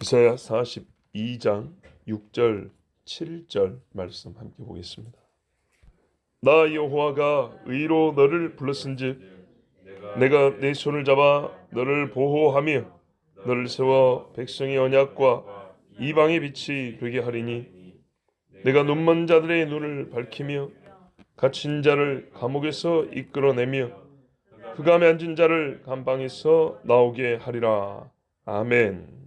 이사야 42장 6절 7절 말씀 함께 보겠습니다. 나 여호와가 의로 너를 불렀은즉 내가 내 손을 잡아 너를 보호하며 너를 세워 백성의 언약과 이방의 빛이 되게 하리니 내가 눈먼 자들의 눈을 밝히며 갇힌 자를 감옥에서 이끌어내며 흑암에 앉은 자를 감방에서 나오게 하리라. 아멘.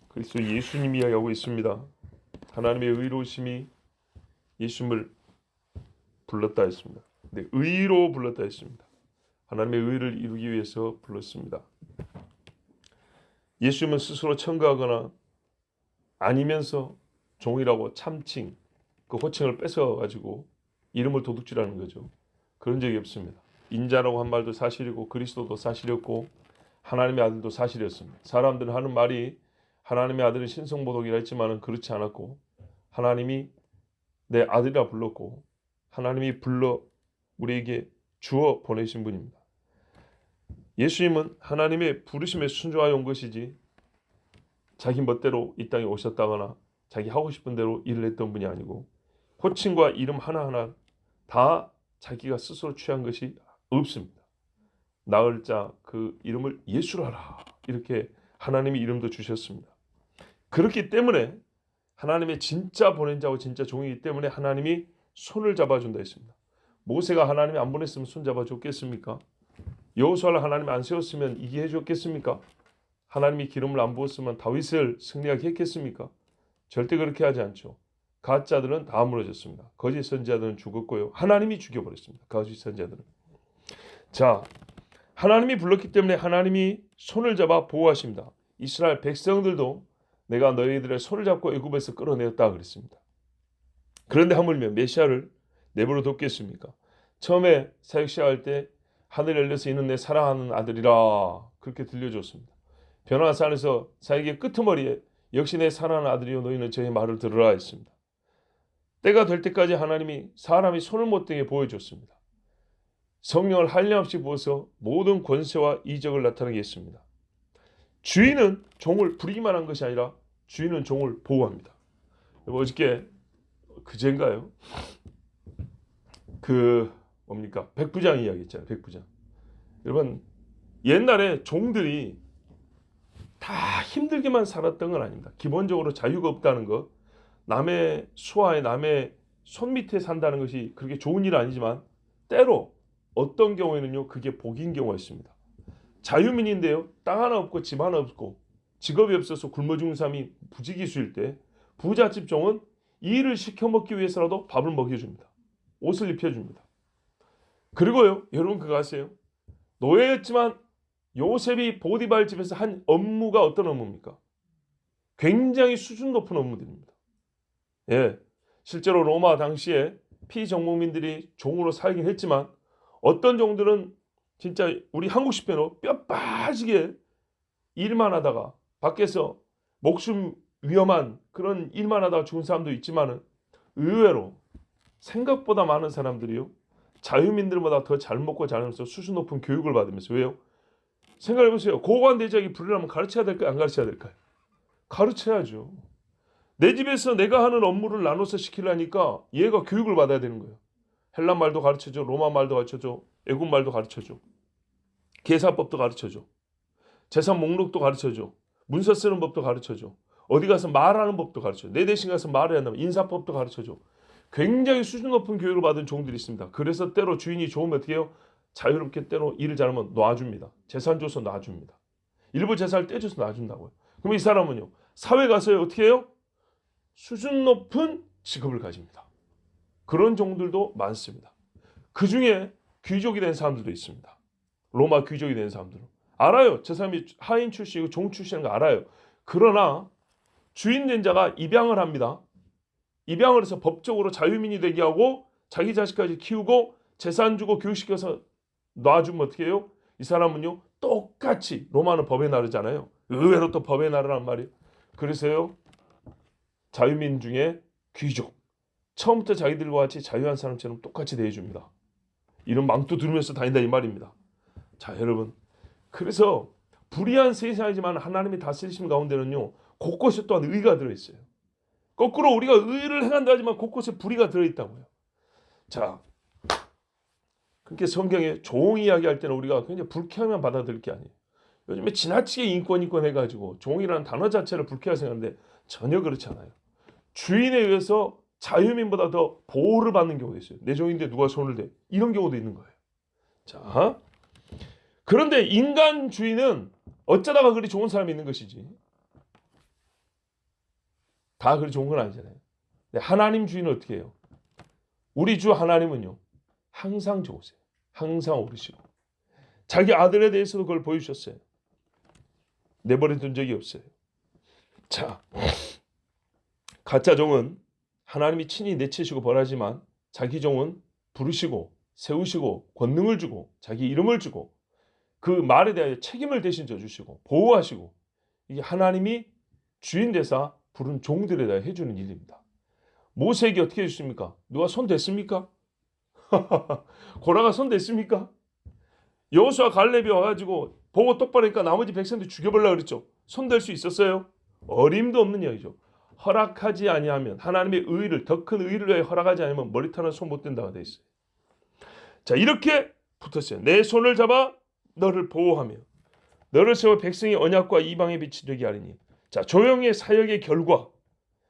그리스도 예수님이 이야기하고 있습니다. 하나님의 의로우심이 예수님을 불렀다 했습니다. 네, 의로 불렀다 했습니다. 하나님의 의를 이루기 위해서 불렀습니다. 예수님은 스스로 청구하거나 아니면서 종이라고 참칭, 그 호칭을 뺏어가지고 이름을 도둑질하는 거죠. 그런 적이 없습니다. 인자라고 한 말도 사실이고 그리스도도 사실이었고 하나님의 아들도 사실이었습니다. 사람들은 하는 말이 하나님의 아들은 신성모독이라 했지만은 그렇지 않았고 하나님이 내 아들이라 불렀고 하나님이 불러 우리에게 주어 보내신 분입니다. 예수님은 하나님의 부르심에 순종하여 온 것이지 자기 멋대로 이 땅에 오셨다거나 자기 하고 싶은 대로 일을 했던 분이 아니고 호칭과 이름 하나하나 다 자기가 스스로 취한 것이 없습니다. 나을 자 그 이름을 예수라라 이렇게 하나님이 이름도 주셨습니다. 그렇기 때문에 하나님의 진짜 보낸 자와 진짜 종이기 때문에 하나님이 손을 잡아준다 했습니다. 모세가 하나님이 안 보냈으면 손 잡아줬겠습니까? 여호수아를 하나님이 안 세웠으면 이게 해줬겠습니까? 하나님이 기름을 안 부었으면 다윗을 승리하게 했겠습니까? 절대 그렇게 하지 않죠. 가짜들은 다 무너졌습니다. 거짓 선지자들은 죽었고요. 하나님이 죽여버렸습니다. 거짓 선지자들은. 자, 하나님이 불렀기 때문에 하나님이 손을 잡아 보호하십니다. 이스라엘 백성들도 내가 너희들의 손을 잡고 애굽에서 끌어내었다 그랬습니다. 그런데 하물며 메시아를 내버려 뒀겠습니까? 처음에 사역 시작할 때 하늘 열려서 이는 내 사랑하는 아들이라 그렇게 들려줬습니다. 변화산에서 사역의 끄트머리에 역시 내 사랑하는 아들이요 너희는 저의 말을 들으라 했습니다. 때가 될 때까지 하나님이 사람이 손을 못 대게 보여줬습니다. 성령을 한량없이 부어서 모든 권세와 이적을 나타나게 했습니다. 주인은 종을 부리기만 한 것이 아니라 주인은 종을 보호합니다. 어저께 그제인가요? 백부장 이야기 있잖아요. 백부장. 여러분 옛날에 종들이 다 힘들게만 살았던 건 아닙니다. 기본적으로 자유가 없다는 것, 남의 수하에 남의 손 밑에 산다는 것이 그렇게 좋은 일은 아니지만 때로 어떤 경우에는요 그게 복인 경우가 있습니다. 자유민인데요. 땅 하나 없고 집 하나 없고 직업이 없어서 굶어 죽는 사람이 부지기수일 때 부잣집 종은 일을 시켜먹기 위해서라도 밥을 먹여줍니다. 옷을 입혀줍니다. 그리고요. 여러분 그거 아세요? 노예였지만 요셉이 보디발 집에서 한 업무가 어떤 업무입니까? 굉장히 수준 높은 업무들입니다. 예, 실제로 로마 당시에 피정복민들이 종으로 살긴 했지만 어떤 종들은 진짜 우리 한국식 표현으로 뼈 빠지게 일만 하다가 밖에서 목숨 위험한 그런 일만 하다가 죽은 사람도 있지만은 의외로 생각보다 많은 사람들이요 자유민들보다 더 잘 먹고 잘 살면서 수준 높은 교육을 받으면서 왜요? 생각해보세요. 고관대작이 불이라면 가르쳐야 될까요? 안 가르쳐야 될까요? 가르쳐야죠. 내 집에서 내가 하는 업무를 나눠서 시키려니까 얘가 교육을 받아야 되는 거예요. 헬란 말도 가르쳐줘, 로마 말도 가르쳐줘, 애국 말도 가르쳐줘, 계산법도 가르쳐줘, 재산 목록도 가르쳐줘, 문서 쓰는 법도 가르쳐줘, 어디 가서 말하는 법도 가르쳐줘, 내 대신 가서 말해야 한다면 인사법도 가르쳐줘. 굉장히 수준 높은 교육을 받은 종들이 있습니다. 그래서 때로 주인이 좋으면 어떻게 해요? 자유롭게 때로 일을 잘하면 놔줍니다. 재산 줘서 놔줍니다. 일부 재산을 떼줘서 놔준다고요. 그럼 이 사람은요 사회 가서 어떻게 해요? 수준 높은 직업을 가집니다. 그런 종들도 많습니다. 그 중에 귀족이 된 사람들도 있습니다. 로마 귀족이 된 사람들은 알아요. 저 사람이 하인 출신이고 종 출신인 거 알아요. 그러나 주인 된 자가 입양을 합니다. 입양을 해서 법적으로 자유민이 되게 하고 자기 자식까지 키우고 재산 주고 교육시켜서 놔주면 어떻게 해요? 이 사람은요 똑같이 로마는 법의 나라잖아요. 의외로 또 법의 나라란 말이에요. 그래서요 자유민 중에 귀족 처음부터 자기들과 같이 자유한 사람처럼 똑같이 대해줍니다. 이런 망토 두르면서 다닌다 이 말입니다. 자 여러분 그래서 불의한 세상이지만 하나님이 다스리심 가운데는요, 곳곳에 또한 의가 들어있어요. 거꾸로 우리가 의를 행한다 하지만 곳곳에 불의가 들어있다고요. 자, 그렇게 성경에 종 이야기할 때는 우리가 굉장히 불쾌하면 받아들일 게 아니에요. 요즘에 지나치게 인권 해가지고 종이라는 단어 자체를 불쾌하게 생각하는데 전혀 그렇지 않아요. 주인에 의해서 자유민보다 더 보호를 받는 경우도 있어요. 내 종인데 누가 손을 대. 이런 경우도 있는 거예요. 자, 그런데 인간 주인은 어쩌다가 그리 좋은 사람이 있는 것이지. 다 그리 좋은 건 아니잖아요. 근데 하나님 주인은 어떻게 해요? 우리 주 하나님은요, 항상 좋으세요. 항상 옳으시고. 자기 아들에 대해서도 그걸 보여주셨어요. 내버려 둔 적이 없어요. 자, 가짜 종은 하나님이 친히 내치시고 벌하지만 자기 종은 부르시고 세우시고 권능을 주고 자기 이름을 주고 그 말에 대하여 책임을 대신 져주시고 보호하시고, 이게 하나님이 주인 되사 부른 종들에 대해 해주는 일입니다. 모세에게 어떻게 해주십니까? 누가 손 댔습니까? 고라가 손 댔습니까? 여호수아 갈렙이 와가지고 보고 똑바로 하니까 나머지 백성들 죽여버리려고 그랬죠. 손 댈 수 있었어요? 어림도 없는 이야기죠. 허락하지 아니하면, 하나님의 의를, 더 큰 의를 위해 허락하지 않으면 머리털 하나 손 못 댄다고 돼 있어요. 자, 이렇게 붙었어요. 내 손을 잡아 너를 보호하며 너를 세워 백성의 언약과 이방의 빛이 되게 하리니. 자, 조용의 사역의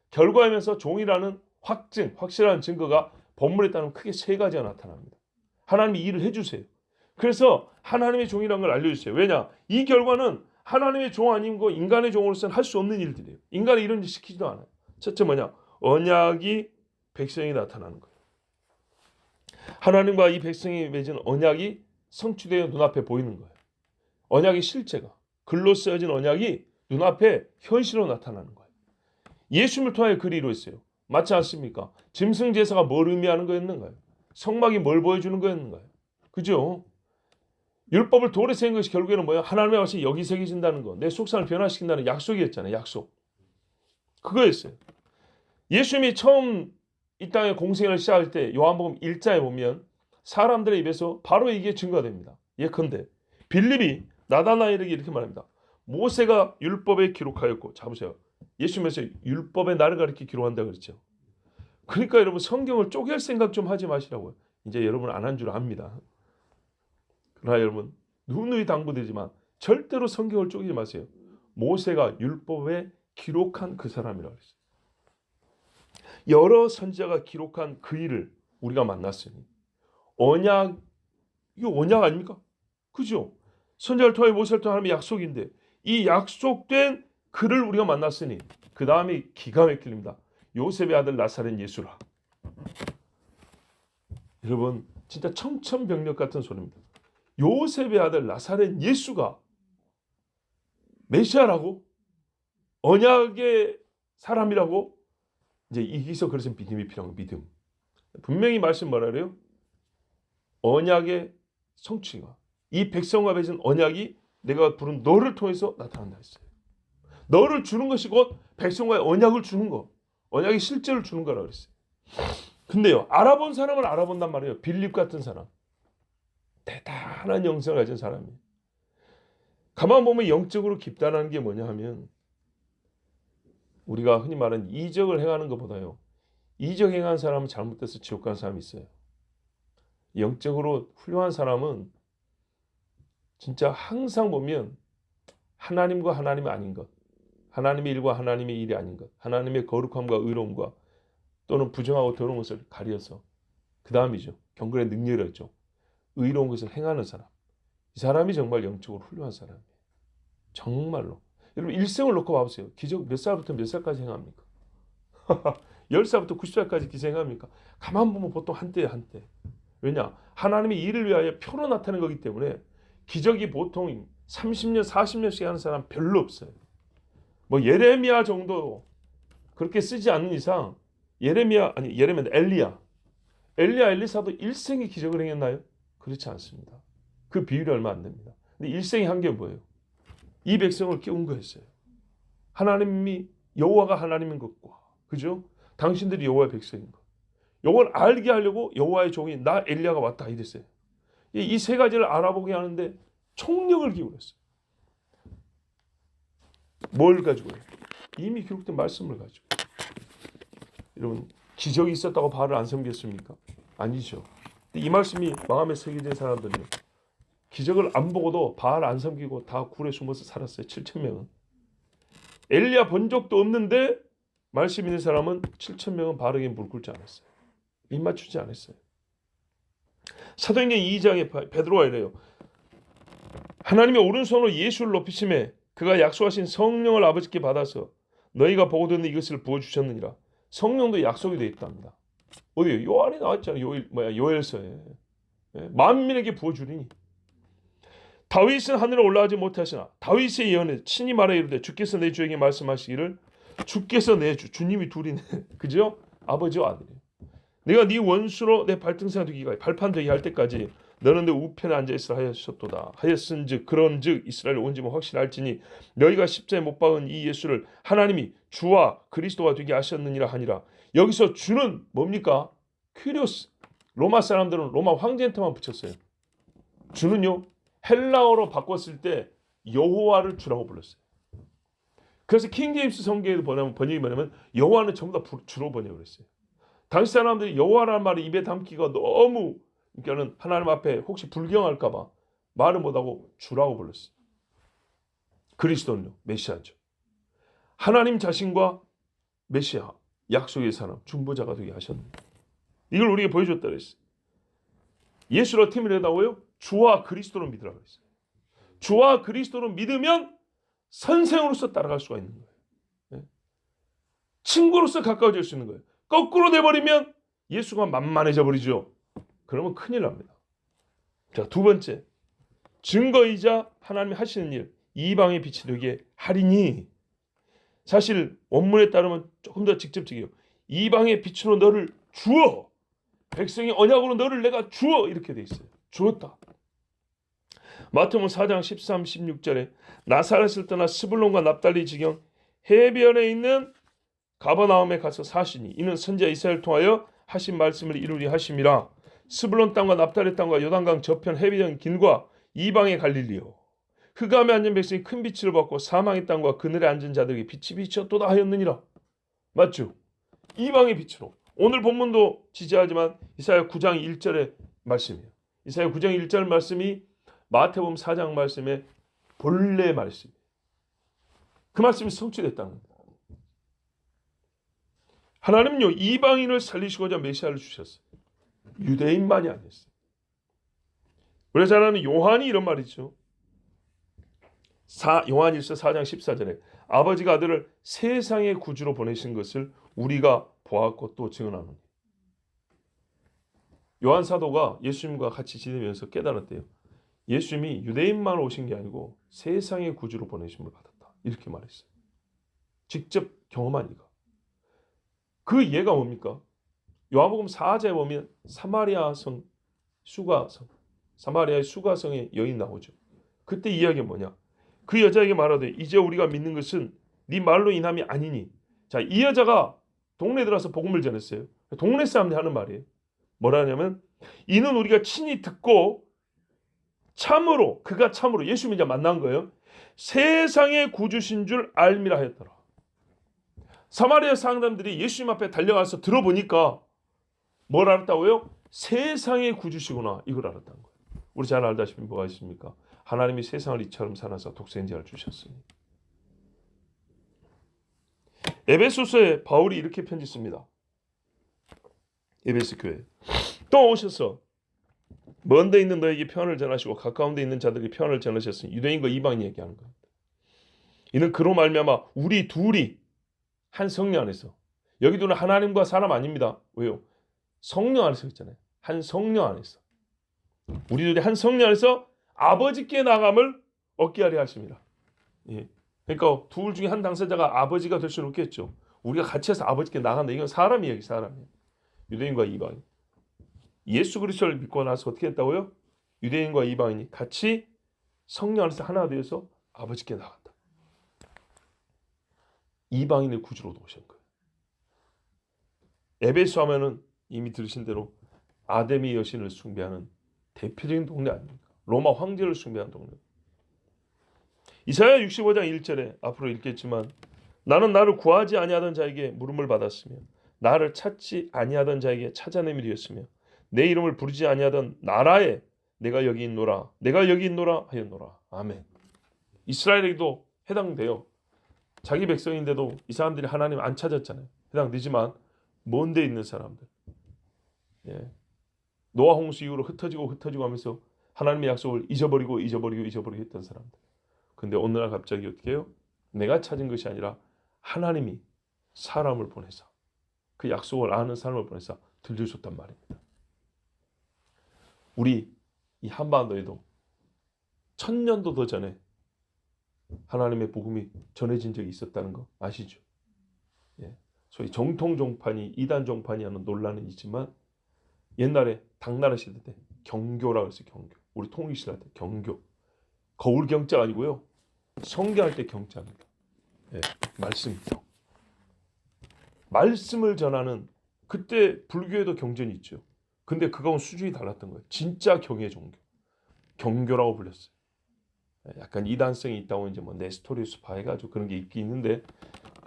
결과하면서 종이라는 확실한 증거가 본문에 따르면 크게 세 가지가 나타납니다. 하나님이 일을 해주세요. 그래서 하나님의 종이라는 걸 알려주세요. 왜냐? 이 결과는 하나님의 종 아닌 거 인간의 종으로서는 할 수 없는 일들이에요. 인간이 이런 일 시키지도 않아요. 첫째 뭐냐? 언약이 백성이 나타나는 거예요. 하나님과 이 백성이 맺은 언약이 성취되어 눈앞에 보이는 거예요. 언약의 실제가, 글로 쓰여진 언약이 눈앞에 현실로 나타나는 거예요. 예수님을 통하여 그리 이루어졌어요. 맞지 않습니까? 짐승제사가 뭘 의미하는 거였는가요? 성막이 뭘 보여주는 거였는가요? 그죠? 율법을 돌에 새긴 것이 결국에는 뭐예요? 하나님의 말씀이 여기 새겨진다는 거, 내 속상을 변화시킨다는 약속이었잖아요. 약속. 그거였어요. 예수님이 처음 이 땅에 공생애를 시작할 때 요한복음 1장에 보면 사람들의 입에서 바로 이게 증거가 됩니다. 예컨대 빌립이 나다나엘에게 이렇게 말합니다. 모세가 율법에 기록하였고, 잡으세요. 예수님에서 율법의 나를 가리켜 기록한다 그랬죠. 그러니까 여러분 성경을 쪼갤 생각 좀 하지 마시라고요. 이제 여러분 안 한 줄 압니다. 그러나 여러분 누누이 당부드리지만 절대로 성경을 쪼개지 마세요. 모세가 율법에 기록한 그 사람이라고 했어요. 여러 선지자가 기록한 그 일을 우리가 만났으니 언약, 이거 언약 아닙니까? 그죠? 선지자를 통해 모세를 통해 하나님의 약속인데 이 약속된 그를 우리가 만났으니 그 다음이 기가 막힙니다. 요셉의 아들 나사렛 예수라. 여러분 진짜 청천벽력 같은 소리입니다. 요셉의 아들 나사렛 예수가 메시아라고? 언약의 사람이라고? 이제 여기서 그래서 믿음이 필요한 거, 믿음. 분명히 말씀 뭐라 그래요? 언약의 성취가, 이 백성과 맺은 언약이 내가 부른 너를 통해서 나타난다 했어요. 너를 주는 것이 곧 백성과의 언약을 주는 거, 언약의 실제를 주는 거라고 그랬어요. 근데요, 알아본 사람은 알아본단 말이에요. 빌립 같은 사람, 대단한 영성을 가진 사람이에요. 가만 보면 영적으로 깊다는 게 뭐냐 하면 우리가 흔히 말하는 이적을 행하는 것보다요, 이적 행한 사람은 잘못돼서 지옥 간 사람이 있어요. 영적으로 훌륭한 사람은 진짜 항상 보면 하나님과 하나님 아닌 것, 하나님의 일과 하나님의 일이 아닌 것, 하나님의 거룩함과 의로움과 또는 부정하고 더러운 것을 가려서, 그 다음이죠, 경건의 능력이었죠, 의로운 것을 행하는 사람. 이 사람이 정말 영적으로 훌륭한 사람이에요. 정말로. 여러분 일생을 놓고 봐보세요. 기적 몇 살부터 몇 살까지 행합니까? 10살부터 90살까지 기생합니까? 가만 보면 보통 한때예요, 한때. 왜냐? 하나님의 일을 위하여 표로 나타낸 거기 때문에 기적이 보통 30년, 40년씩 하는 사람 별로 없어요. 뭐 예레미야 정도 그렇게 쓰지 않는 이상, 예레미야 엘리야, 엘리사도 일생에 기적을 행했나요? 그렇지 않습니다. 그 비율이 얼마 안 됩니다. 근데 일생에 한 게 뭐예요? 이 백성을 깨운 거였어요. 하나님이 여호와가 하나님인 것과, 그죠? 당신들이 여호와의 백성인 것, 이걸 알게 하려고 여호와의 종이 나 엘리야가 왔다 이랬어요. 이 세 가지를 알아보게 하는데 총력을 기울였어요. 뭘 가지고요? 이미 기록된 말씀을 가지고. 여러분, 기적이 있었다고 바알을 안 섬겼습니까? 아니죠. 이 말씀이 마음에 새겨진 사람들은요, 기적을 안 보고도 바알 안 섬기고 다 굴에 숨어서 살았어요. 7천 명은. 엘리야 본 적도 없는데 말씀 있는 사람은 7천 명은 바알에게 무릎 꿇지 않았어요. 입 맞추지 않았어요. 사도행전 2장에 베드로가 이래요. 하나님의 오른손으로 예수를 높이심에 그가 약속하신 성령을 아버지께 받아서 너희가 보고 듣는 이것을 부어주셨느니라. 성령도 약속이 되어 있답니다. 어디요? 요한에 나왔잖아요. 요엘서에. 만민에게 부어주리니. 다윗은 하늘에 올라가지 못하시나 다윗의 예언에 친히 말해 이르되 주께서 내 주에게 말씀하시기를 주께서 내 주, 주님이 둘이네. 그죠? 아버지와 아들이에요. 내가 네 원수로 내 발등상 되기가 발판 되게 할 때까지 너는 내 우편에 앉아있으라 하였었도다. 하였은즉 그런즉 이스라엘 온 집은 확실할지니 너희가 십자에 못 박은 이 예수를 하나님이 주와 그리스도가 되게 하셨느니라 하니라. 여기서 주는 뭡니까? 퀴리오스. 로마 사람들은 로마 황제한테만 붙였어요. 주는요, 헬라어로 바꿨을 때 여호와를 주라고 불렀어요. 그래서 킹제임스 성경에도 번역이 뭐냐면 여호와는 전부 다 주로 번역을 했어요. 당시 사람들이 여호와라는 말을 입에 담기가 너무, 그러니까는 하나님 앞에 혹시 불경할까봐 말을 못하고 주라고 불렀어요. 그리스도는요, 메시아죠. 하나님 자신과 메시아, 약속의 사람, 중보자가 되게 하셨는데 이걸 우리에게 보여줬다 그랬어요. 예수를 어떻게 믿으라고요? 주와 그리스도를 믿으라고 했어요. 주와 그리스도를 믿으면 선생으로서 따라갈 수가 있는 거예요. 네? 친구로서 가까워질 수 있는 거예요. 거꾸로 돼버리면 예수가 만만해져 버리죠. 그러면 큰일 납니다. 자, 두 번째, 증거이자 하나님이 하시는 일, 이방의 빛이 되게 하리니. 사실 원문에 따르면 조금 더 직접적이에요. 이방의 빛으로 너를 주어, 백성의 언약으로 너를 내가 주어, 이렇게 돼 있어요. 주었다. 마태복음 4장 13, 16절에 나사렛을 떠나 스불론과 납달리 지경 해변에 있는 가버나움에 가서 사시니 이는 선지자 이사야를 통하여 하신 말씀을 이루리 하심이라. 스불론 땅과 납달리 땅과 요단강 저편 해변 길과 이방의 갈릴리요, 흑암에 앉은 백성이 큰 빛을 받고 사망의 땅과 그늘에 앉은 자들에게 빛이 비쳤도다 하였느니라. 맞죠? 이방의 빛으로. 오늘 본문도 지지하지만 이사야 9장 1절의 말씀이에요. 이사야 9장 1절 말씀이 마태복음 4장 말씀의 본래 말씀이에요. 그 말씀이 성취됐다는 겁니다. 하나님은요, 이방인을 살리시고자 메시아를 주셨어요. 유대인만이 아니었어요. 우리가 잘 아는 요한이 이런 말이죠. 요한일서 4장 14절에 아버지가 아들을 세상의 구주로 보내신 것을 우리가 보았고 또 증언하노니. 요한 사도가 예수님과 같이 지내면서 깨달았대요. 예수님이 유대인만 오신 게 아니고 세상의 구주로 보내심을 받았다. 이렇게 말했어요. 직접 경험한 이가. 그 예가 뭡니까? 요한복음 4장에 보면 사마리아성 수가성, 사마리아의 수가성의 여인 나오죠. 그때 이야기가 뭐냐? 그 여자에게 말하되 이제 우리가 믿는 것은 네 말로 인함이 아니니. 자, 이 여자가 동네 들어서 복음을 전했어요. 동네 사람들이 하는 말이에요. 뭐라 하냐면 이는 우리가 친히 듣고 참으로, 그가 참으로 예수님 이제 만난 거예요. 세상의 구주신 줄 알미라 하였더라. 사마리아 사람들이 예수님 앞에 달려가서 들어보니까 뭘 알았다고요? 세상의 구주시구나, 이걸 알았다는 거예요. 우리 잘 알다시피 뭐가 있습니까? 하나님이 세상을 이처럼 사랑하사 독생자를 주셨으니. 에베소서에 바울이 이렇게 편지 씁니다. 에베소 교회 또 오셔서 먼 데 있는 너에게 평안을 전하시고 가까운 데 있는 자들에게 평안을 전하셨으니, 유대인과 이방인 얘기하는 겁니다. 이는 그로 말미암아 우리 둘이 한 성령 안에서, 여기 둘은 하나님과 사람 아닙니다. 왜요? 성령 안에서 있잖아요. 한 성령 안에서 우리 둘이 한 성령 안에서 아버지께 나감을 얻게 하려 하십니다. 예. 그러니까 둘 중에 한 당사자가 아버지가 될 수는 없겠죠. 우리가 같이 해서 아버지께 나간다. 이건 사람 이야기, 사람이에요. 유대인과 이방인. 예수 그리스도를 믿고 나서 어떻게 했다고요? 유대인과 이방인이 같이 성령 안에서 하나 되어서 아버지께 나간다. 이방인의 구주로 오신 거예요. 에베소 하면은 이미 들으신 대로 아데미 여신을 숭배하는 대표적인 동네 아닙니까? 로마 황제를 숭배하는 동네. 이사야 65장 1절에 앞으로 읽겠지만 나는 나를 구하지 아니하던 자에게 물음을 받았으며 나를 찾지 아니하던 자에게 찾아냄이 되었으며 내 이름을 부르지 아니하던 나라에 내가 여기 있노라 내가 여기 있노라 하였노라. 아멘. 이스라엘에게도 해당돼요. 자기 백성인데도 이 사람들이 하나님 안 찾았잖아요. 해당되지만 먼 데 있는 사람들, 예. 노아 홍수 이후로 흩어지고 하면서 하나님의 약속을 잊어버리고 했던 사람들. 근데 어느 날 갑자기 어떻게 해요? 내가 찾은 것이 아니라 하나님이 사람을 보내서 그 약속을 아는 사람을 보내서 들려줬단 말입니다. 우리 이 한반도에도 1000년도 더 전에 하나님의 복음이 전해진 적이 있었다는 거 아시죠? 예. 소위 정통 종판이 이단 종판이 하는 논란은 있지만 옛날에 당나라 시대 때 경교라고 했어요. 경교. 우리 통일신라 할 때 경교. 거울 경자 아니고요. 성경할 때 경자입니다. 예. 말씀이죠. 말씀을 전하는 그때 불교에도 경전이 있죠. 근데 그거는 수준이 달랐던 거예요. 진짜 경의 종교. 경교라고 불렸어요. 약간 이단성이 있다고 이제 뭐 네스토리우스 파해가지고 그런 게 있긴 있는데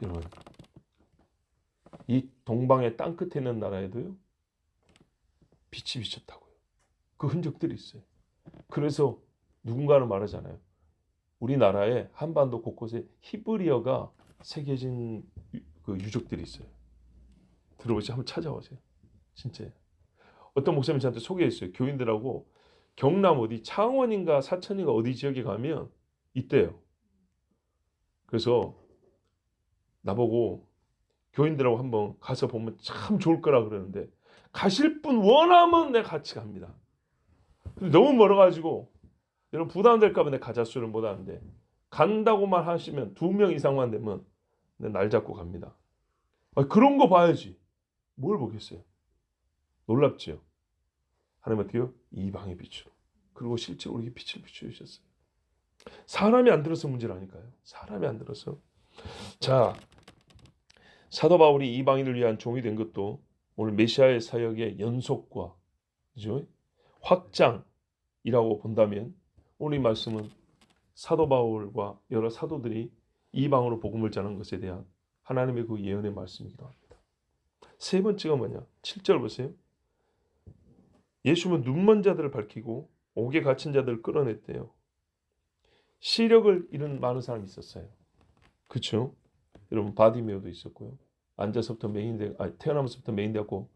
여러분 이 동방의 땅 끝에 있는 나라에도요 빛이 비쳤다고요. 그 흔적들이 있어요. 그래서 누군가는 말하잖아요. 우리나라의 한반도 곳곳에 히브리어가 새겨진 그 유적들이 있어요. 들어보세요. 한번 찾아보세요. 진짜예요. 어떤 목사님이 저한테 소개했어요. 교인들하고 경남 어디 창원인가 사천인가 어디 지역에 가면 있대요. 그래서 나보고 교인들하고 한번 가서 보면 참 좋을 거라 그러는데 가실 분 원하면 내가 같이 갑니다. 근데 너무 멀어가지고 여러분 부담될까 봐 내가 가자수를 못 하는데 간다고만 하시면 2명 이상만 되면 날 잡고 갑니다. 그런 거 봐야지. 뭘 보겠어요. 놀랍죠. 하나님 어떻게요? 이방의 빛으로. 그리고 실제로 우리에게 빛을 비춰주셨어요. 사람이 안 들어서 문제라니까요. 사람이 안 들어서. 자, 사도 바울이 이방인을 위한 종이 된 것도 오늘 메시아의 사역의 연속과 그죠? 확장이라고 본다면 오늘 이 말씀은 사도 바울과 여러 사도들이 이방으로 복음을 전한 것에 대한 하나님의 그 예언의 말씀이기도 합니다. 세 번째가 뭐냐? 7절 보세요. 예수님은 눈먼 자들을 밝히고 옥에 갇힌 자들을 끌어냈대요. 시력을 잃은 많은 사람이 있었어요. 그렇죠? 여러분 바디메오도 있었고요. 앉아서부터 태어나면서부터 메인되었고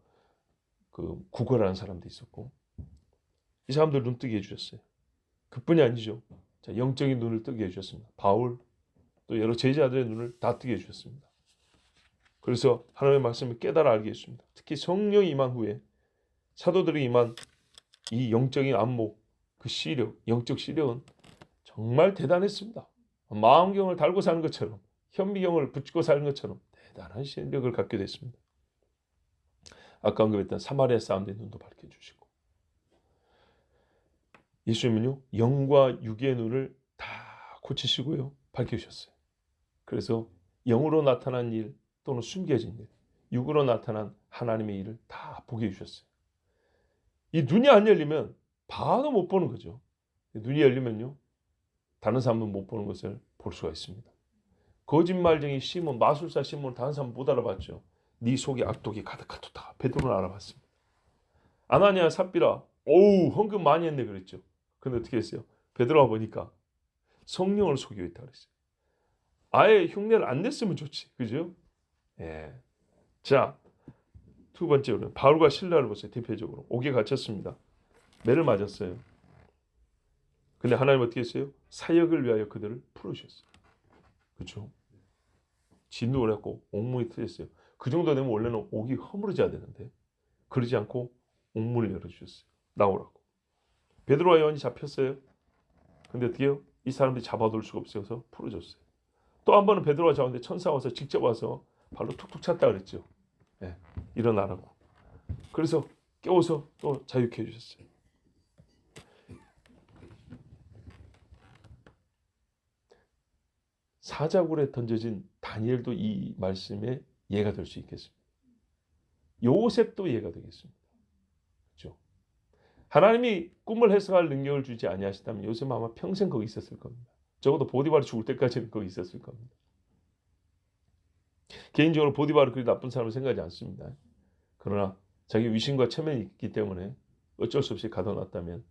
그 구걸하는 사람도 있었고 이 사람들 눈 뜨게 해주셨어요. 그뿐이 아니죠. 자, 영적인 눈을 뜨게 해주셨습니다. 바울 또 여러 제자들의 눈을 다 뜨게 해주셨습니다. 그래서 하나님의 말씀을 깨달아 알게 했습니다. 특히 성령이 임한 후에 사도들이 임한 이 영적인 안목, 그 시력, 영적 시력은 정말 대단했습니다. 망원경을 달고 사는 것처럼 현미경을 붙이고 사는 것처럼 대단한 시력을 갖게 됐습니다. 아까 언급했던 사마리아 사람들의 눈도 밝혀주시고 예수님은요 영과 육의 눈을 다 고치시고요 밝혀주셨어요. 그래서 영으로 나타난 일 또는 숨겨진 일, 육으로 나타난 하나님의 일을 다 보게 해주셨어요. 이 눈이 안 열리면 봐도 못 보는 거죠. 눈이 열리면요 다른 사람은 못 보는 것을 볼 수가 있습니다. 거짓말쟁이 시몬, 마술사 시몬 다른 사람 못 알아봤죠. 네 속에 악독이 가득하도다. 베드로는 알아봤습니다. 아나니아 삽비라, 오우 헌금 많이 했네 그랬죠. 근데 어떻게 했어요? 베드로가 보니까 성령을 속이고 있다 그랬어요. 아예 흉내를 안 냈으면 좋지, 그죠? 예. 자, 두 번째로는 바울과 실라를 보세요. 대표적으로 옥에 갇혔습니다. 매를 맞았어요. 근데 하나님 어떻게 했어요? 사역을 위하여 그들을 풀어주셨어요. 그렇죠? 진노를 했고 옥문이 트였어요. 그 정도 되면 원래는 옥이 허물어져야 되는데 그러지 않고 옥문을 열어주셨어요. 나오라고. 베드로와 요한이 잡혔어요. 근데 어떻게 해요? 이 사람들이 잡아둘 수가 없어서 풀어줬어요. 또 한 번은 베드로가 잡았는데 천사가 와서 직접 와서 발로 툭툭 찼다 그랬죠. 네, 일어나라고. 그래서 깨워서 또 자유케 해주셨어요. 사자굴에 던져진 다니엘도 이 말씀에 예가 될 수 있겠습니다. 요셉도 예가 되겠습니다. 그렇죠? 하나님이 꿈을 해석할 능력을 주지 아니하시다면 요셉은 아마 평생 거기 있었을 겁니다. 적어도 보디발이 죽을 때까지는 거기 있었을 겁니다. 개인적으로 보디발이 그리 나쁜 사람을 생각하지 않습니다. 그러나 자기 위신과 체면이 있기 때문에 어쩔 수 없이 가둬놨다면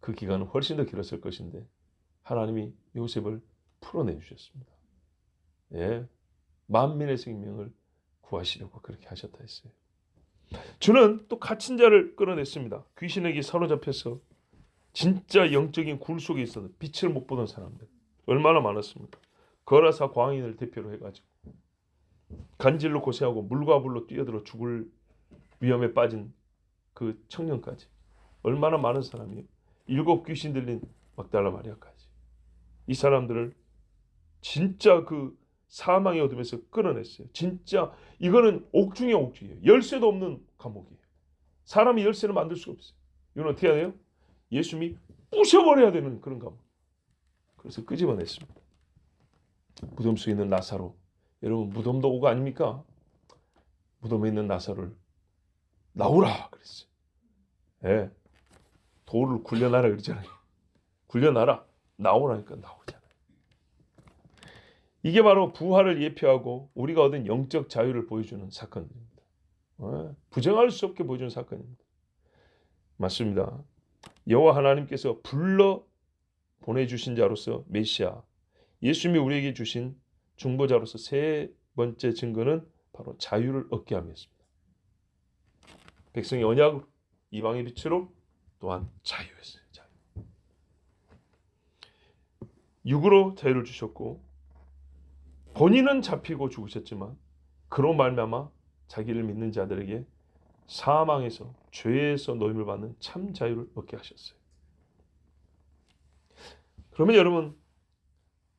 그 기간은 훨씬 더 길었을 것인데 하나님이 요셉을 풀어내 주셨습니다. 예, 만민의 생명을 구하시려고 그렇게 하셨다 했어요. 주는 또 갇힌 자를 끌어냈습니다. 귀신에게 사로잡혀서 진짜 영적인 굴 속에 있어서 빛을 못 보던 사람들 얼마나 많았습니까? 거라사 광인을 대표로 해가지고 간질로 고생하고 물과 불로 뛰어들어 죽을 위험에 빠진 그 청년까지 얼마나 많은 사람이에요. 7 귀신 들린 막달라 마리아까지 이 사람들을 진짜 그 사망의 어둠에서 끌어냈어요. 진짜 이거는 옥중의 옥중이에요. 열쇠도 없는 감옥이에요. 사람이 열쇠를 만들 수가 없어요. 이건 어떻게 해야 돼요? 예수님이 부셔버려야 되는 그런 감옥. 그래서 끄집어냈습니다. 무덤 속에 있는 나사로, 여러분 무덤도 오가 아닙니까? 무덤에 있는 나사로를 나오라 그랬어요. 예, 돌을 굴려놔라 그러잖아요. 굴려놔라, 나오라니까 나오잖아요. 이게 바로 부활을 예표하고 우리가 얻은 영적 자유를 보여주는 사건입니다. 부정할 수 없게 보여주는 사건입니다. 맞습니다. 여호와 하나님께서 불러 보내주신 자로서 메시아 예수님이 우리에게 주신 중보자로서 세 번째 증거는 바로 자유를 얻게 함이었습니다. 백성의 언약, 이방의 빛으로 또한 자유였어요. 자유. 육으로 자유를 주셨고 본인은 잡히고 죽으셨지만 그로 말미암아 자기를 믿는 자들에게 사망에서 죄에서 노임을 받는 참 자유를 얻게 하셨어요. 그러면 여러분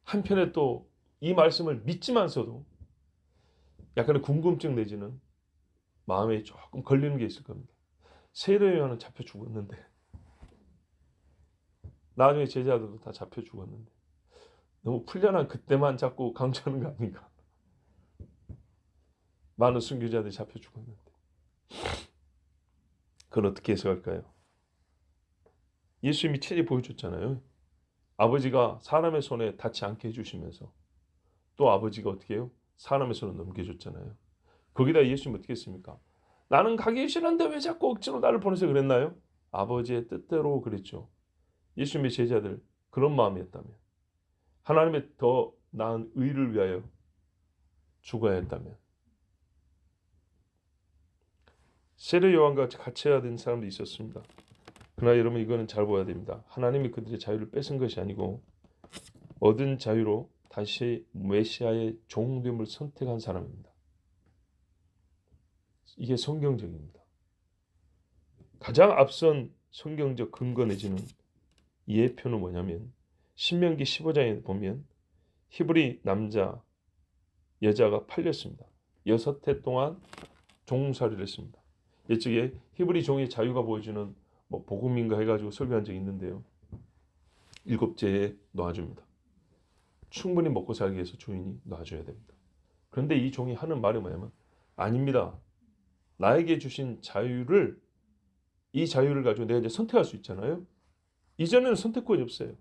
한편에 또 이 말씀을 믿지만서도 약간의 궁금증 내지는 마음에 조금 걸리는 게 있을 겁니다. 세례 요한은 잡혀 죽었는데 나중에 제자들도 다 잡혀 죽었는데 너무 풀려난 그때만 자꾸 강조하는 거 아닌가. 많은 순교자들이 잡혀 죽었는데 그걸 어떻게 해석할까요? 예수님이 체리 보여줬잖아요. 아버지가 사람의 손에 닿지 않게 해주시면서 또 아버지가 어떻게 해요? 사람의 손을 넘겨줬잖아요. 거기다 예수님 어떻게 했습니까? 나는 가기 싫은데 왜 자꾸 억지로 나를 보내서 그랬나요? 아버지의 뜻대로 그랬죠. 예수님의 제자들 그런 마음이었다면 하나님의 더 나은 의를 위하여 죽어야 했다면 세례 요한과 같이 해야 되는 사람도 있었습니다. 그러나 여러분 이거는 잘 보아야 됩니다. 하나님이 그들의 자유를 뺏은 것이 아니고 얻은 자유로 다시 메시아의 종됨을 선택한 사람입니다. 이게 성경적입니다. 가장 앞선 성경적 근거 내지는 예표는 뭐냐면 신명기 15장에 보면 히브리 남자 여자가 팔렸습니다. 6해 동안 종살이를 했습니다. 이쪽에 히브리 종의 자유가 보여주는 복음인가 해가지고 설교한 적이 있는데요. 7째에 놔줍니다. 충분히 먹고 살기 위해서 주인이 놔줘야 됩니다. 그런데 이 종이 하는 말이 뭐냐면 아닙니다. 나에게 주신 자유를 이 자유를 가지고 내가 이제 선택할 수 있잖아요. 이전에는 선택권이 없어요.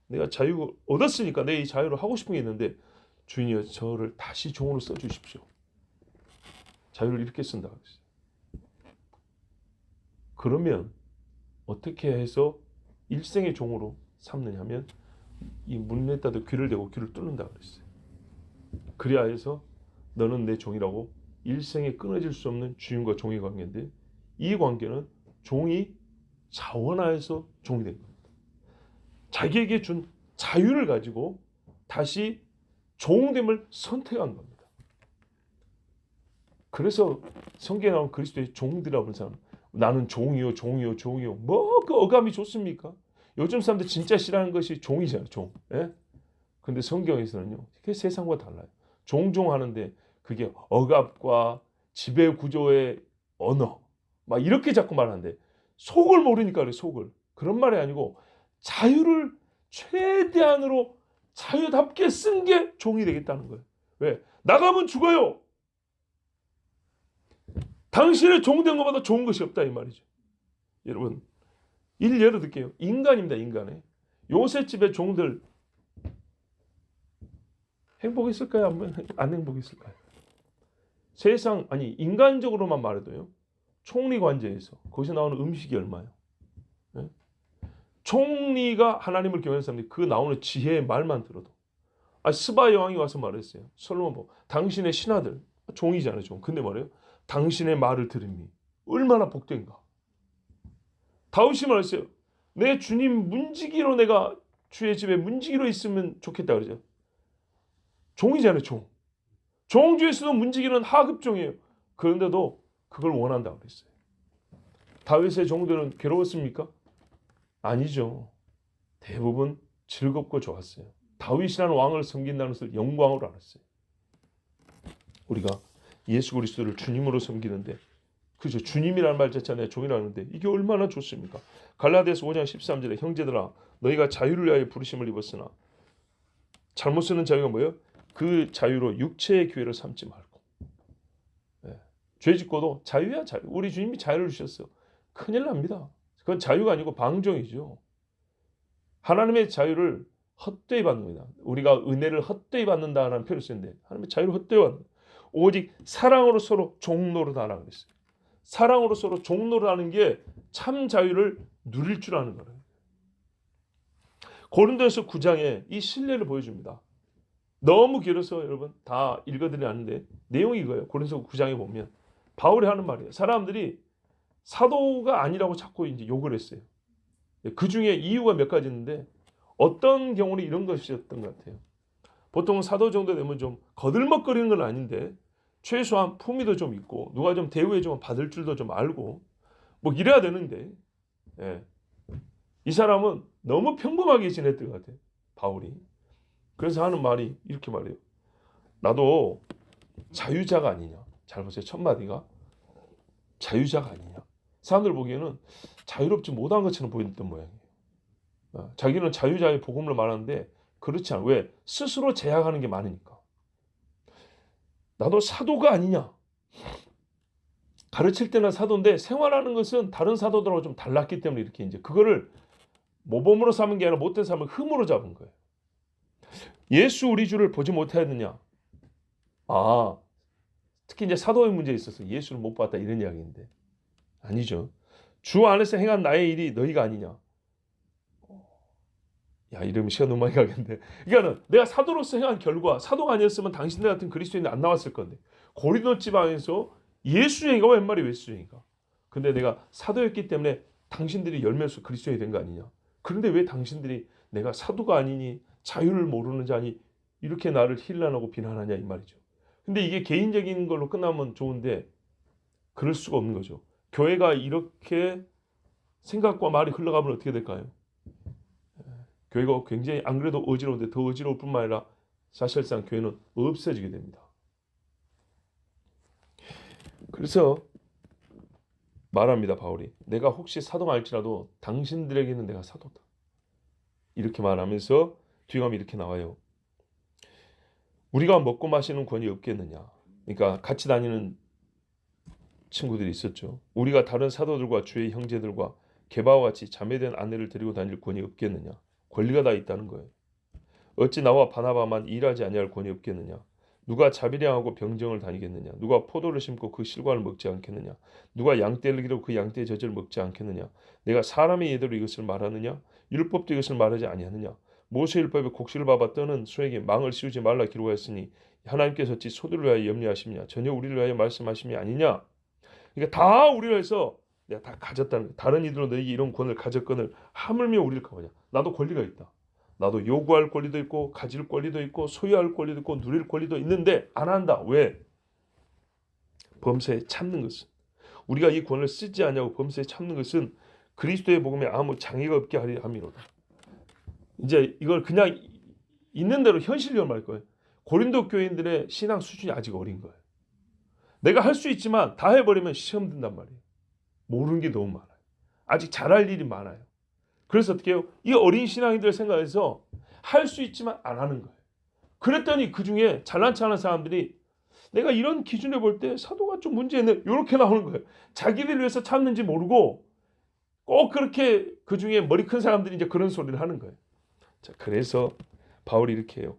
내가 자유 얻었으니까 내 이 자유를 하고 싶은 게 있는데 주인이여 저를 다시 종으로 써주십시오. 자유를 이렇게 쓴다 그랬어요. 그러면 어떻게 해서 일생의 종으로 삼느냐 하면 이 문에다도 귀를 대고 귀를 뚫는다 그랬어요. 그래야 해서 너는 내 종이라고 일생에 끊어질 수 없는 주인과 종의 관계인데 이 관계는 종이 자원하여서 종이 된 겁니다. 자기에게 준 자유를 가지고 다시 종됨을 선택한 겁니다. 그래서 성경에 나온 그리스도의 종들이라고 하는 사람 나는 종이요 종이요 종이요 뭐 그 어감이 좋습니까? 요즘 사람들 진짜 싫어하는 것이 종이잖아요. 종. 예? 근데 성경에서는요. 그게 세상과 달라요. 종종하는데 그게 억압과 지배 구조의 언어 막 이렇게 자꾸 말하는데 속을 모르니까 그래 속을. 그런 말이 아니고 자유를 최대한으로 자유답게 쓴 게 종이 되겠다는 거예요. 왜? 나가면 죽어요. 당신의 종된 것보다 좋은 것이 없다 이 말이죠. 여러분 예를 들게요. 인간입니다. 인간에 요새 집의 종들 행복했을까요? 안 행복했을까요? 세상 아니 인간적으로만 말해도요. 총리 관제에서 거기서 나오는 음식이 얼마요? 예? 총리가 하나님을 경외하는 사람들이 그 나오는 지혜의 말만 들어도 스바 여왕이 와서 말했어요. 솔로몬 보고 당신의 신하들 종이잖아요. 종. 근데 말이에요. 당신의 말을 들으니 얼마나 복된가. 다윗이 말했어요. 내 주님 문지기로 내가 주의 집에 문지기로 있으면 좋겠다 그러죠. 종이잖아요. 종. 종 중에서도 문지기는 하급종이에요. 그런데도 그걸 원한다고 그랬어요. 다윗의 종들은 괴로웠습니까? 아니죠. 대부분 즐겁고 좋았어요. 다윗이라는 왕을 섬긴다는 것을 영광으로 알았어요. 우리가 예수 그리스도를 주님으로 섬기는데 그죠? 주님이라는 말 자체가 종이라는데 이게 얼마나 좋습니까? 갈라디아서 5장 13절에 형제들아 너희가 자유를 위하여 부르심을 입었으나 잘못 쓰는 자유가 뭐예요? 그 자유로 육체의 기회를 삼지 말고 죄 짓고도 자유야 자유. 우리 주님이 자유를 주셨어. 큰일 납니다. 그건 자유가 아니고 방종이죠. 하나님의 자유를 헛되이 받는 겁니다. 우리가 은혜를 헛되이 받는다는 표현을 쓰는데 하나님의 자유를 헛되이 받는 오직 사랑으로 서로 종노릇하라 그랬어요. 사랑으로 서로 종노릇하는 게 참 자유를 누릴 줄 아는 거예요. 고린도서 9장에 이 신뢰를 보여줍니다. 너무 길어서 여러분 다 읽어드리지 않는데 내용이 이거예요. 고린도서 9장에 보면 바울이 하는 말이에요. 사람들이 사도가 아니라고 자꾸 이제 욕을 했어요. 그 중에 이유가 몇 가지 있는데 어떤 경우는 이런 것이었던 것 같아요. 보통 사도 정도 되면 좀 거들먹거리는 건 아닌데 최소한 품위도 좀 있고 누가 좀 대우해 주면 받을 줄도 좀 알고 뭐 이래야 되는데 이 사람은 너무 평범하게 지냈던 것 같아요. 바울이. 그래서 하는 말이 이렇게 말해요. 나도 자유자가 아니냐. 잘 보세요. 첫 마디가 자유자가 아니냐. 사람들 보기에는 자유롭지 못한 것처럼 보였던 모양이에요. 자기는 자유자의 복음을 말하는데 그렇지 않아. 왜? 스스로 제약하는 게 많으니까. 나도 사도가 아니냐. 가르칠 때는 사도인데 생활하는 것은 다른 사도들하고 좀 달랐기 때문에 이렇게 이제 그거를 모범으로 삼은 게 아니라 못된 사람을 흠으로 잡은 거예요. 예수 우리 주를 보지 못하였느냐. 특히 이제 사도의 문제에 있어서 예수를 못 봤다 이런 이야기인데 아니죠. 주 안에서 행한 나의 일이 너희가 아니냐. 야 이러면 시간 너무 많이 가겠는데. 그러니까 내가 사도로서 행한 결과 사도가 아니었으면 당신들 같은 그리스도인이 안 나왔을 건데 고린도 지방에서 예수쟁이가 웬 말이 예수쟁이가. 근데 내가 사도였기 때문에 당신들이 열매로서 그리스도인이 된 거 아니냐. 그런데 왜 당신들이 내가 사도가 아니니 자유를 모르는 자니 이렇게 나를 힐난하고 비난하냐 이 말이죠. 근데 이게 개인적인 걸로 끝나면 좋은데 그럴 수가 없는 거죠. 교회가 이렇게 생각과 말이 흘러가면 어떻게 될까요? 교회가 굉장히 안 그래도 어지러운데 더 어지러울 뿐만 아니라 사실상 교회는 없어지게 됩니다. 그래서 말합니다. 바울이 내가 혹시 사도가 알지라도 당신들에게는 내가 사도다. 이렇게 말하면서 뒤에 가면 이렇게 나와요. 우리가 먹고 마시는 권이 없겠느냐. 그러니까 같이 다니는 친구들이 있었죠. 우리가 다른 사도들과 주의 형제들과 게바와 같이 자매된 아내를 데리고 다닐 권이 없겠느냐. 권리가 다 있다는 거예요. 어찌 나와 바나바만 일하지 아니할 권이 없겠느냐. 누가 자비량하고 병정을 다니겠느냐. 누가 포도를 심고 그 실과를 먹지 않겠느냐. 누가 양떼를 기르고 그 양떼의 젖을 먹지 않겠느냐. 내가 사람의 예대로 이것을 말하느냐. 율법도 이것을 말하지 아니하느냐. 모세율법에 곡식을 밟아 떠는 소에게 망을 씌우지 말라 기록하였으니 하나님께서 어찌 소들을 위하여 염려하심냐. 전혀 우리를 위하여 말씀하심이 아니냐. 그러니까 다 우리를 해서 내가 다 가졌다는 거야. 다른 이들은 너에게 이런 권을 가졌거늘 하물며 우리를 가보냐. 나도 권리가 있다. 나도 요구할 권리도 있고 가질 권리도 있고 소유할 권리도 있고 누릴 권리도 있는데 안 한다. 왜? 범사에 참는 것은 우리가 이 권을 쓰지 않냐고 범사에 참는 것은 그리스도의 복음에 아무 장애가 없게 하려 함이로다. 이제 이걸 그냥 있는 대로 현실적으로 말 거예요. 고린도 교인들의 신앙 수준이 아직 어린 거예요. 내가 할 수 있지만 다 해버리면 시험 든단 말이에요. 모르는 게 너무 많아요. 아직 잘할 일이 많아요. 그래서 어떻게 해요? 이 어린 신앙인들 생각해서 할 수 있지만 안 하는 거예요. 그랬더니 그 중에 잘난 척하는 사람들이 내가 이런 기준에 볼 때 사도가 좀 문제 있네. 이렇게 나오는 거예요. 자기들 위해서 참는지 모르고 꼭 그렇게 그 중에 머리 큰 사람들이 이제 그런 소리를 하는 거예요. 자, 그래서 바울이 이렇게 해요.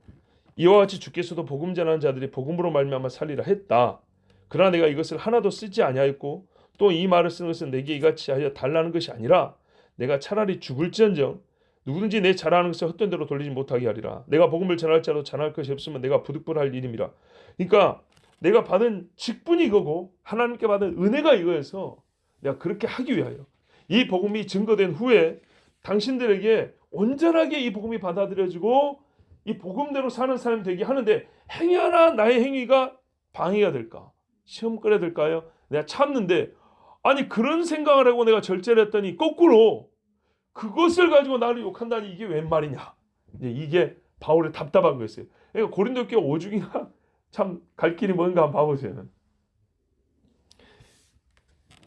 이와 같이 주께서도 복음 전하는 자들이 복음으로 말미암아 살리라 했다. 그러나 내가 이것을 하나도 쓰지 아니하였고 또 이 말을 쓰는 것은 내게 이같이 하여 달라는 것이 아니라 내가 차라리 죽을지언정 누구든지 내 잘하는 것을 헛된 대로 돌리지 못하게 하리라. 내가 복음을 전할지라도 전할 것이 없으면 내가 부득불할 일임이라. 그러니까 내가 받은 직분이 이거고 하나님께 받은 은혜가 이거여서 내가 그렇게 하기 위하여 이 복음이 증거된 후에 당신들에게 온전하게 이 복음이 받아들여지고 이 복음대로 사는 사람이 되게 하는데 행위 하나 나의 행위가 방해가 될까? 시험거리가 될까요? 내가 참는데 아니 그런 생각을 하고 내가 절제를 했더니 거꾸로 그것을 가지고 나를 욕한다니 이게 웬 말이냐? 이게 바울의 답답한 거였어요. 그러니까 고린도 교회 오죽이나 참 갈 길이 뭔가 한번 봐보세요.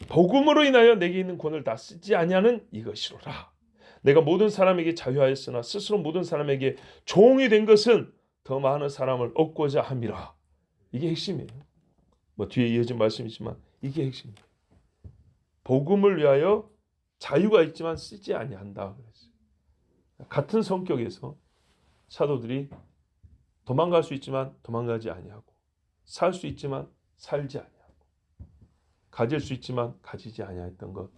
복음으로 인하여 내게 있는 권을 다 쓰지 아니하는 이것이로라. 내가 모든 사람에게 자유하였으나 스스로 모든 사람에게 종이 된 것은 더 많은 사람을 얻고자 함이라. 이게 핵심이에요. 뭐 뒤에 이어진 말씀이지만 이게 핵심이에요. 복음을 위하여 자유가 있지만 쓰지 아니한다 그랬어요. 같은 성격에서 사도들이 도망갈 수 있지만 도망가지 아니하고 살 수 있지만 살지 아니하고 가질 수 있지만 가지지 아니했던 것,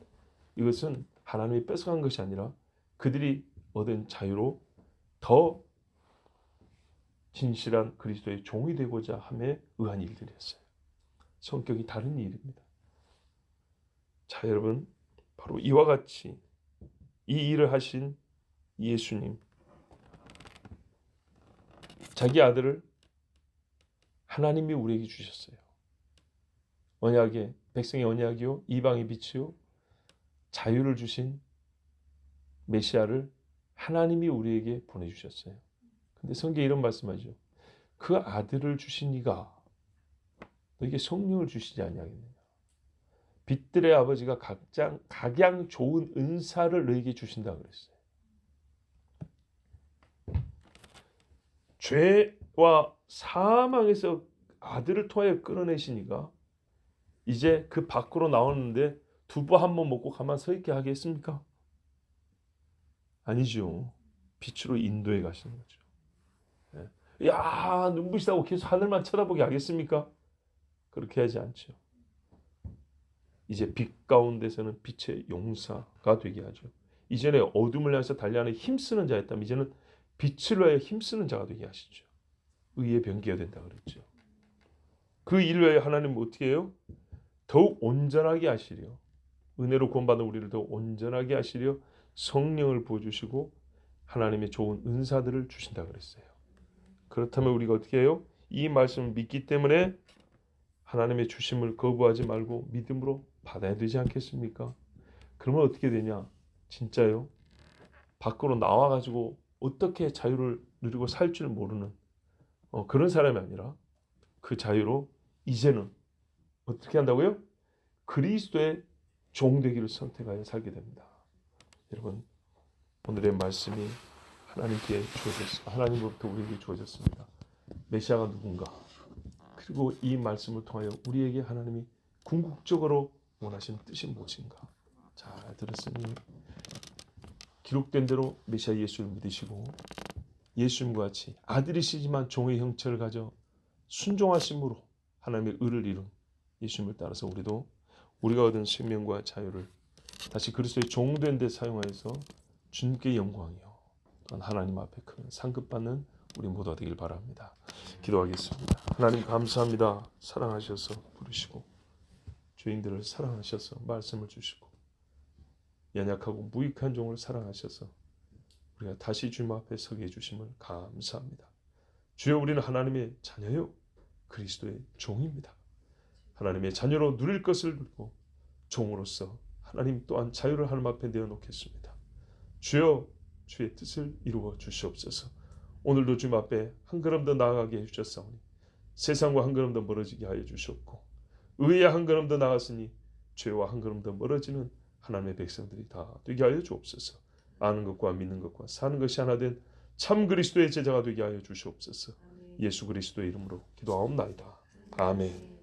이것은 하나님이 뺏어간 것이 아니라 그들이 얻은 자유로 더 진실한 그리스도의 종이 되고자 함에 의한 일들이었어요. 성격이 다른 일입니다. 자, 여러분, 바로 이와 같이 이 일을 하신 예수님, 자기 아들을 하나님이 우리에게 주셨어요. 언약의 백성의 언약이요, 이방의 빛이요, 자유를 주신 메시아를 하나님이 우리에게 보내주셨어요. 근데 성경에 이런 말씀하죠. 그 아들을 주신 이가 너에게 성령을 주시지 아니하겠느냐. 빛들의 아버지가 각양 좋은 은사를 너에게 주신다 그랬어요. 죄와 사망에서 아들을 통하여 끌어내시니까 이제 그 밖으로 나오는데 두부 한 번 먹고 가만 서 있게 하겠습니까? 아니죠. 빛으로 인도해 가시는 거죠. 야, 눈부시다고 계속 하늘만 쳐다보게 하겠습니까? 그렇게 하지 않죠. 이제 빛 가운데서는 빛의 용사가 되게 하죠. 이전에 어둠을 향해서 달려하는 힘쓰는 자였다면 이제는 빛을 위하여 힘쓰는 자가 되게 하시죠. 의의 병기가 된다 그랬죠. 그 일을 위하여 하나님은 어떻게 해요? 더욱 온전하게 하시려, 은혜로 구원받은 우리를 더욱 온전하게 하시려 성령을 부어주시고 하나님의 좋은 은사들을 주신다 그랬어요. 그렇다면 우리가 어떻게 해요? 이 말씀을 믿기 때문에 하나님의 주심을 거부하지 말고 믿음으로 받아야 되지 않겠습니까? 그러면 어떻게 되냐? 진짜요? 밖으로 나와가지고 어떻게 자유를 누리고 살 줄 모르는 그런 사람이 아니라 그 자유로 이제는 어떻게 한다고요? 그리스도의 종되기를 선택하여 살게 됩니다. 여러분, 오늘의 말씀이 하나님께 주어졌습니다. 하나님으로부터 우리에게 주어졌습니다. 메시아가 누군가? 그리고 이 말씀을 통하여 우리에게 하나님이 궁극적으로 원하시는 뜻이 무엇인가? 잘 들었으니 기록된 대로 메시아 예수를 믿으시고 예수님과 같이 아들이시지만 종의 형체를 가져 순종하심으로 하나님의 의를 이룬 예수님을 따라서 우리도 우리가 얻은 생명과 자유를 다시 그리스도의 종된 데 사용하여서 주님께 영광이요 또한 하나님 앞에 큰 상급받는 우리 모두가 되길 바랍니다. 기도하겠습니다. 하나님 감사합니다. 사랑하셔서 부르시고 죄인들을 사랑하셔서 말씀을 주시고 연약하고 무익한 종을 사랑하셔서 우리가 다시 주님 앞에 서게 해주심을 감사합니다. 주여, 우리는 하나님의 자녀요 그리스도의 종입니다. 하나님의 자녀로 누릴 것을 누리고 종으로서 하나님 또한 자유를 하나님 앞에 내어놓겠습니다. 주여, 주의 뜻을 이루어 주시옵소서. 오늘도 주님 앞에 한 걸음 더 나아가게 해주셨사오니 세상과 한 걸음 더 멀어지게 하여 주시옵고 의에 한 걸음 더 나아갔으니 죄와 한 걸음 더 멀어지는 하나님의 백성들이 다 되게 하여 주옵소서. 아는 것과 믿는 것과 사는 것이 하나 된 참 그리스도의 제자가 되게 하여 주시옵소서. 예수 그리스도의 이름으로 기도하옵나이다. 아멘.